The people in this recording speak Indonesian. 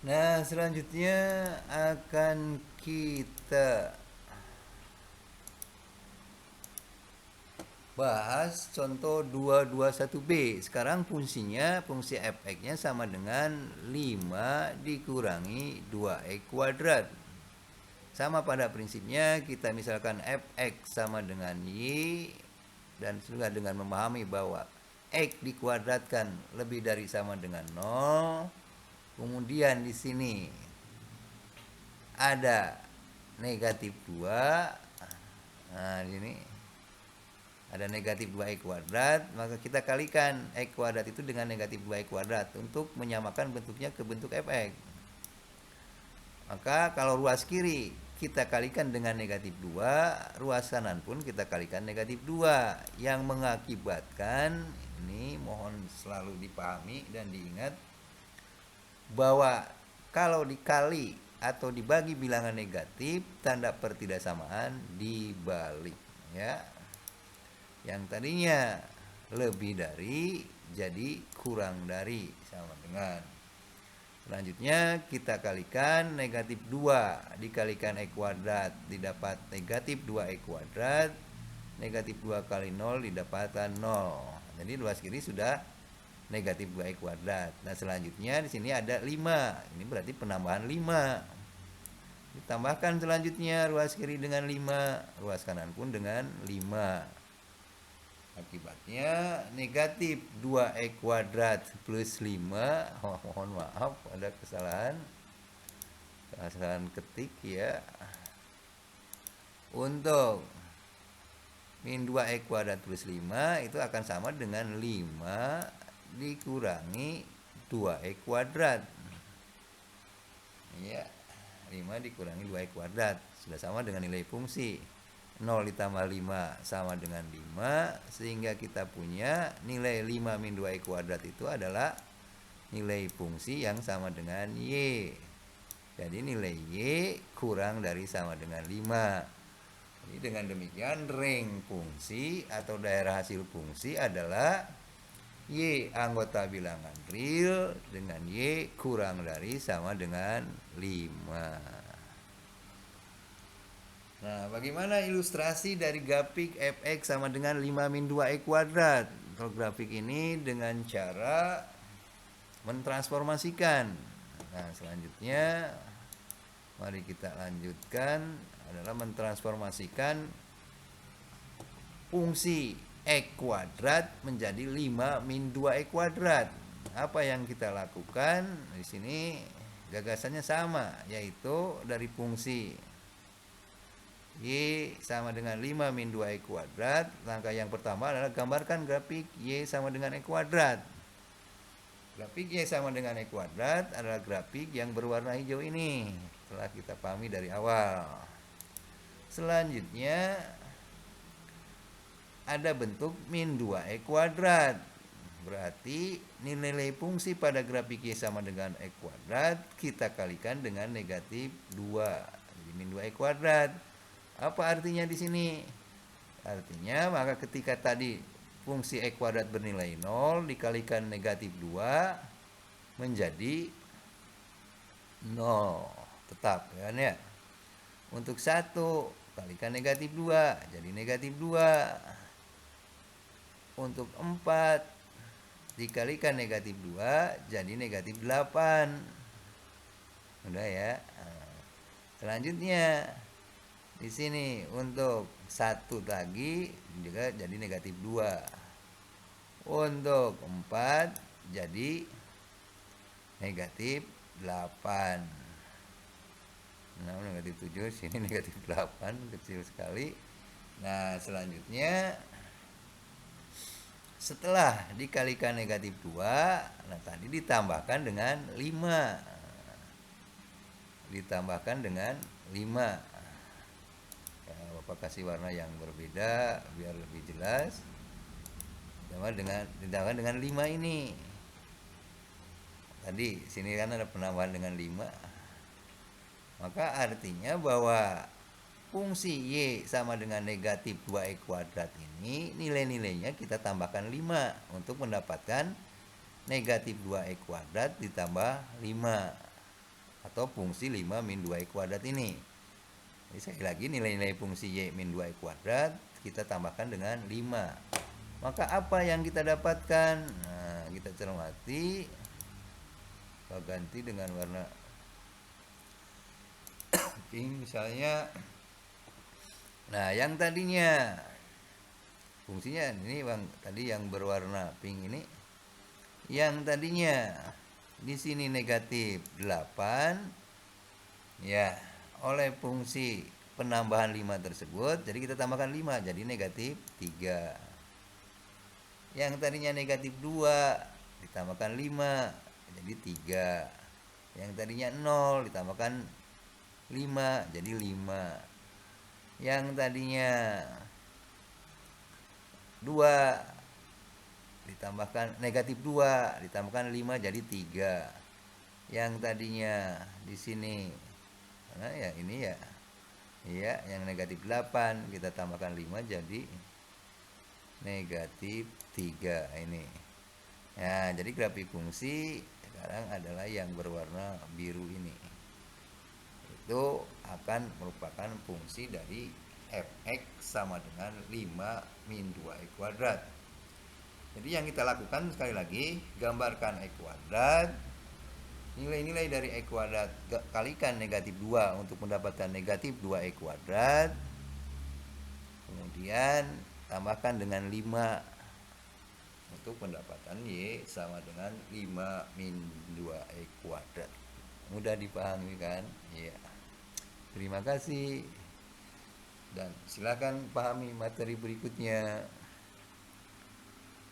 Nah, selanjutnya akan kita bahas contoh 221b. Sekarang fungsinya, fungsi fx-nya sama dengan 5 dikurangi 2x kuadrat. Sama pada prinsipnya, kita misalkan fx sama dengan y, dan sudah dengan memahami bahwa x dikuadratkan lebih dari sama dengan 0. Kemudian di sini ada negatif 2. Nah, di sini ada negatif 2x kuadrat, maka kita kalikan x kuadrat itu dengan negatif 2x kuadrat untuk menyamakan bentuknya ke bentuk fx. Maka kalau ruas kiri kita kalikan dengan negatif 2, ruas kanan pun kita kalikan negatif 2, yang mengakibatkan, ini mohon selalu dipahami dan diingat, bahwa kalau dikali atau dibagi bilangan negatif, tanda pertidaksamaan dibalik, ya. Yang tadinya lebih dari jadi kurang dari, sama dengan. Selanjutnya kita kalikan negatif 2 dikalikan x kuadrat didapat negatif 2x kuadrat. Negatif 2 kali 0 didapatkan 0. Jadi luas kiri sudah negatif 2x kuadrat. Nah, selanjutnya di sini ada 5. Ini berarti penambahan 5. Ditambahkan selanjutnya ruas kiri dengan 5, ruas kanan pun dengan 5. Akibatnya negatif 2x kuadrat plus 5. Mohon maaf, ada kesalahan ketik, ya. Untuk min 2x kuadrat plus 5 itu akan sama dengan 5 dikurangi 2x kuadrat. Ya, 5 dikurangi 2x kuadrat sudah sama dengan nilai fungsi. 0 ditambah 5 sama dengan 5, sehingga kita punya nilai 5 min 2x kuadrat itu adalah nilai fungsi yang sama dengan y. Jadi nilai y kurang dari sama dengan 5. Jadi dengan demikian ring fungsi atau daerah hasil fungsi adalah y anggota bilangan real dengan y kurang dari sama dengan 5. Nah, bagaimana ilustrasi dari grafik fx sama dengan 5 min 2x kuadrat? Kalau grafik ini dengan cara mentransformasikan. Nah, selanjutnya mari kita lanjutkan adalah mentransformasikan fungsi x kuadrat menjadi 5 min 2x kuadrat. Apa yang kita lakukan? Di sini gagasannya sama, yaitu dari fungsi y sama dengan 5 min 2x kuadrat. Langkah yang pertama adalah gambarkan grafik y sama dengan x kuadrat. Grafik y sama dengan x kuadrat adalah grafik yang berwarna hijau ini, telah kita pahami dari awal. Selanjutnya ada bentuk min 2x kuadrat. Berarti nilai fungsi pada grafik y sama dengan x kuadrat kita kalikan dengan negatif 2. Jadi min 2x kuadrat. Apa artinya di sini? Artinya maka ketika tadi fungsi x kuadrat bernilai 0 dikalikan negatif 2 menjadi 0 tetap, kan ya. Untuk 1 kalikan negatif 2 jadi negatif 2. Untuk 4 dikalikan negatif 2 jadi negatif 8. Udah ya. Selanjutnya di sini untuk 1 lagi juga jadi negatif 2. Untuk 4 jadi negatif 8. Nah, negatif 7, sini negatif 8, kecil sekali. Nah, selanjutnya setelah dikalikan negatif 2, nah tadi ditambahkan dengan 5. Ditambahkan dengan 5. Bapak kasih warna yang berbeda biar lebih jelas. Ditambahkan dengan 5 ini. Tadi sini kan ada penambahan dengan 5. Maka artinya bahwa fungsi y sama dengan negatif 2x kuadrat ini nilai-nilainya kita tambahkan 5 untuk mendapatkan negatif 2x kuadrat ditambah 5. atau fungsi 5 min 2i kuadrat ini. Jadi sekali lagi nilai-nilai fungsi y min 2i kuadrat kita tambahkan dengan 5. Maka apa yang kita dapatkan? Nah, kita cermati. Kita ganti dengan warna pink misalnya. Nah, yang tadinya fungsinya ini Bang, tadi yang berwarna pink ini, yang tadinya di sini negatif 8 ya, oleh fungsi penambahan 5 tersebut jadi kita tambahkan 5 jadi negatif 3. Yang tadinya negatif 2 ditambahkan 5 jadi 3. Yang tadinya 0 ditambahkan 5 jadi 5. Yang tadinya 2 ditambahkan negatif 2 ditambahkan 5 jadi 3. Yang tadinya di sini mana ya, ini ya. Iya, yang negatif 8 kita tambahkan 5 jadi negatif 3 ini. Nah, jadi grafik fungsi sekarang adalah yang berwarna biru ini. Itu akan merupakan fungsi dari fx sama dengan 5 min 2i kuadrat. Jadi yang kita lakukan sekali lagi, gambarkan e kuadrat, nilai-nilai dari e kuadrat kalikan negatif 2 untuk mendapatkan negatif 2e kuadrat. Kemudian tambahkan dengan 5 untuk pendapatan y sama dengan 5 min 2e kuadrat. Mudah dipahami kan? Iya. Terima kasih dan silakan pahami materi berikutnya.